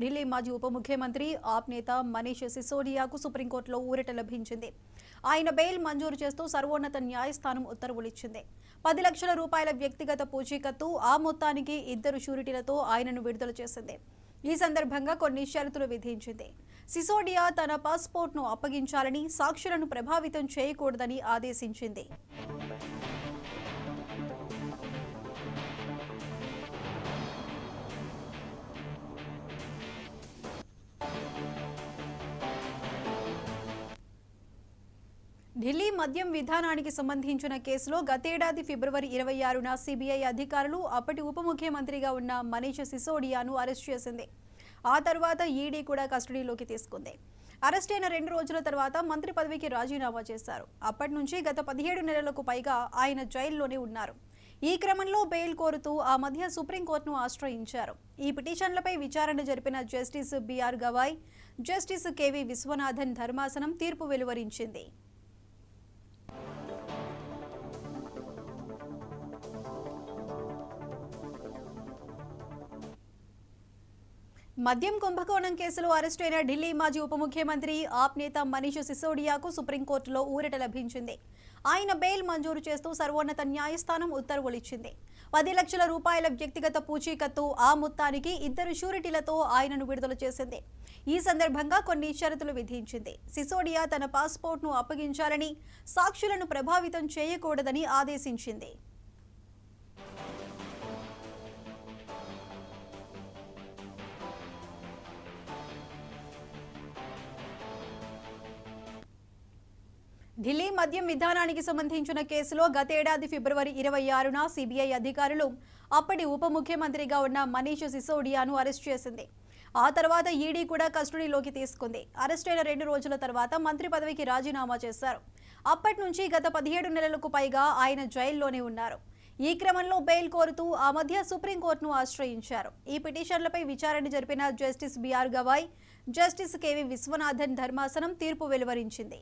ఢిల్లీ మాజీ ఉప ముఖ్యమంత్రి ఆప్ నేత మనీష్ సిసోడియాకు సుప్రీంకోర్టులో ఊరట లభించింది. ఆయన బెయిల్ మంజూరు చేస్తూ సర్వోన్నత న్యాయస్థానం ఉత్తర్వులిచ్చింది. 10 లక్షల రూపాయల వ్యక్తిగత పూచీకత్తు, ఆ మొత్తానికి 2 షూరిటీలతో ఆయనను విడుదల చేసింది. ఈ సందర్భంగా కొన్ని షరతులు విధించింది. సిసోడియా తన పాస్పోర్ట్ను అప్పగించాలని, సాక్షులను ప్రభావితం చేయకూడదని ఆదేశించింది. ఢిల్లీ మద్యం విధానానికి సంబంధించిన కేసులో గతేడాది ఫిబ్రవరి 26న సిబిఐ అధికారులు అప్పటి ఉప ముఖ్యమంత్రిగా ఉన్న మనీష్ సిసోడియాను అరెస్ట్ చేసింది. ఆ తర్వాత ఈడీ కూడా కస్టడీలోకి తీసుకుంది. అరెస్ట్ అయిన 2 రోజుల తర్వాత మంత్రి పదవికి రాజీనామా చేశారు. అప్పటి నుంచి గత 17 నెలలకు పైగా ఆయన జైల్లోనే ఉన్నారు. ఈ క్రమంలో బెయిల్ కోరుతూ ఆ మధ్య సుప్రీంకోర్టును ఆశ్రయించారు. ఈ పిటిషన్లపై విచారణ జరిపిన justice BR Gavai, justice KV Viswanathan ధర్మాసనం తీర్పు వెలువరించింది. మద్యం కుంభకోణం కేసులో అరెస్టు అయిన ఢిల్లీ మాజీ ఉప ముఖ్యమంత్రి ఆప్ నేత మనీష్ సిసోడియాకు సుప్రీంకోర్టులో ఊరట లభించింది. ఆయన బెయిల్ మంజూరు చేస్తూ సర్వోన్నత న్యాయస్థానం ఉత్తర్వులిచ్చింది. 10 లక్షల రూపాయల వ్యక్తిగత పూచీకత్తు, ఆ మొత్తానికి 2 షూరిటీలతో ఆయనను విడుదల చేసింది. ఈ సందర్భంగా కొన్ని షరతులు విధించింది. సిసోడియా తన పాస్పోర్ట్ను అప్పగించాలని, సాక్షులను ప్రభావితం చేయకూడదని ఆదేశించింది. ఢిల్లీ మద్యం విధానానికి సంబంధించిన కేసులో గతేడాది ఫిబ్రవరి 26న సిబిఐ అధికారులు అప్పటి ఉప ముఖ్యమంత్రిగా ఉన్న మనీష్ సిసోడియాను అరెస్ట్ చేసింది. ఆ తర్వాత ఈడీ కూడా కస్టడీలోకి తీసుకుంది. అరెస్ట్ అయిన 2 రోజుల తర్వాత మంత్రి పదవికి రాజీనామా చేశారు. అప్పటి నుంచి గత 17 నెలలకు పైగా ఆయన జైల్లోనే ఉన్నారు. ఈ క్రమంలో బెయిల్ కోరుతూ ఆ మధ్య సుప్రీంకోర్టును ఆశ్రయించారు. ఈ పిటిషన్లపై విచారణ జరిపిన justice BR Gavai, justice KV Viswanathan ధర్మాసనం తీర్పు వెలువరించింది.